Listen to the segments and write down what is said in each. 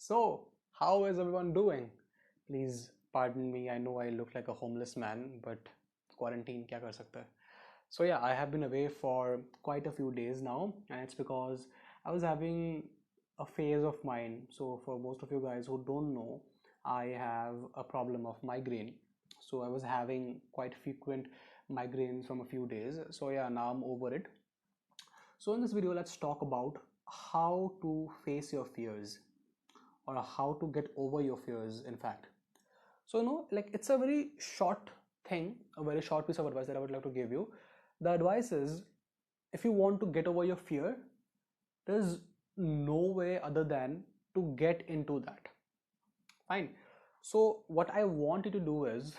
So, how is everyone doing? Please pardon me. I know I look like a homeless man, but quarantine kya kar sakta hai? So yeah, I have been away for quite a few days now, and it's because I was having a phase of mine. So for most of you guys who don't know, I have a problem of migraine. So I was having quite frequent migraines from a few days. So yeah, now I'm over it. So in this video, let's talk about how to face your fears, or how to get over your fears, in fact. So like, it's a very short thing, a very short piece of advice that I would like to give you. The advice is, if you want to get over your fear, there's no way other than to get into that. Fine. So what I want you to do is,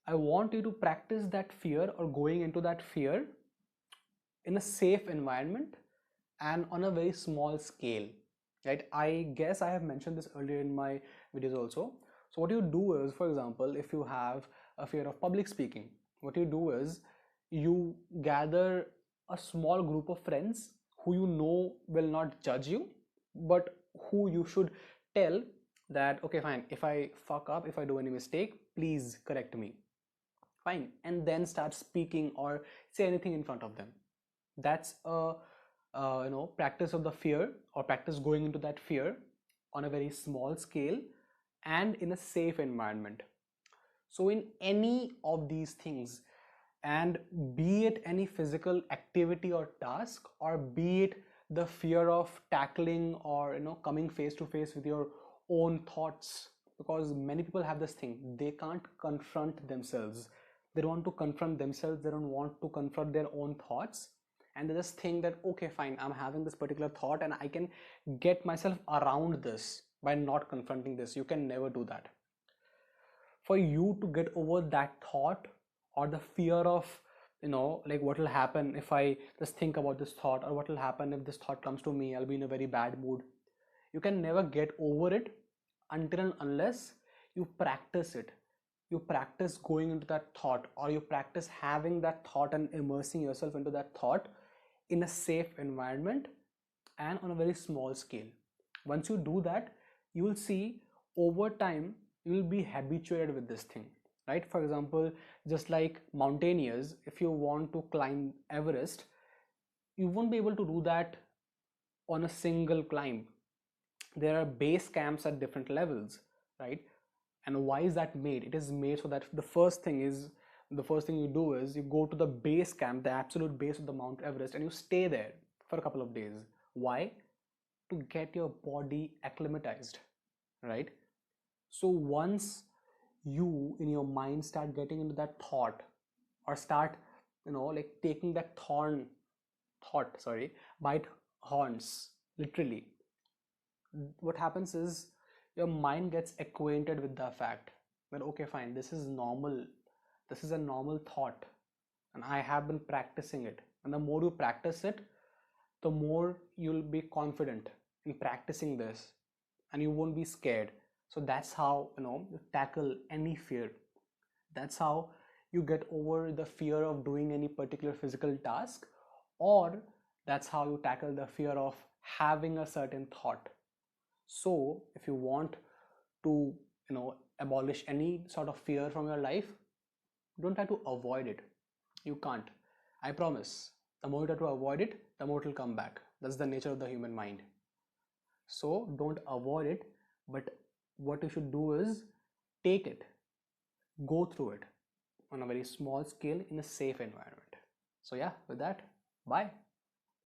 I want you to practice that fear, or going into that fear, in a safe environment and on a very small scale, right? I guess I have mentioned this earlier in my videos also. So what you do is, for example, if you have a fear of public speaking, what you do is, you gather a small group of friends who you know will not judge you, but who you should tell that, okay, fine, if I fuck up, if I do any mistake, please correct me. Fine. And then start speaking or say anything in front of them. That's a practice of the fear, or practice going into that fear on a very small scale and in a safe environment. So in any of these things, and be it any physical activity or task, or be it the fear of tackling or coming face to face with your own thoughts, because many people have this thing, they can't confront themselves, they don't want to confront themselves, they don't want to confront their own thoughts, and they just think that, okay, fine, I'm having this particular thought and I can get myself around this by not confronting this. You can never do that. For you to get over that thought, or the fear of, like, what will happen if I just think about this thought, or what will happen if this thought comes to me, I'll be in a very bad mood. You can never get over it until and unless you practice it. You practice going into that thought, or you practice having that thought and immersing yourself into that thought in a safe environment and on a very small scale. Once you do that, you will see, over time you will be habituated with this thing, right? For example, just like mountaineers, if you want to climb Everest, you won't be able to do that on a single climb. There are base camps at different levels, right? And why is that made? It is made so that the first thing you do is, you go to the base camp, the absolute base of the Mount Everest, and you stay there for a couple of days. Why? To get your body acclimatized, right? So once you in your mind start getting into that thought, or start like taking that bite horns, literally, what happens is, your mind gets acquainted with the fact that, okay, fine, this is normal, this is a normal thought, and I have been practicing it. And the more you practice it, the more you'll be confident in practicing this, and you won't be scared. So that's how you tackle any fear. That's how you get over the fear of doing any particular physical task, or that's how you tackle the fear of having a certain thought. So if you want to abolish any sort of fear from your life, don't try to avoid it. You can't. I promise, the more you try to avoid it, the more it will come back. That's the nature of the human mind. So don't avoid it, but what you should do is, take it, go through it on a very small scale in a safe environment. So yeah, with that, bye.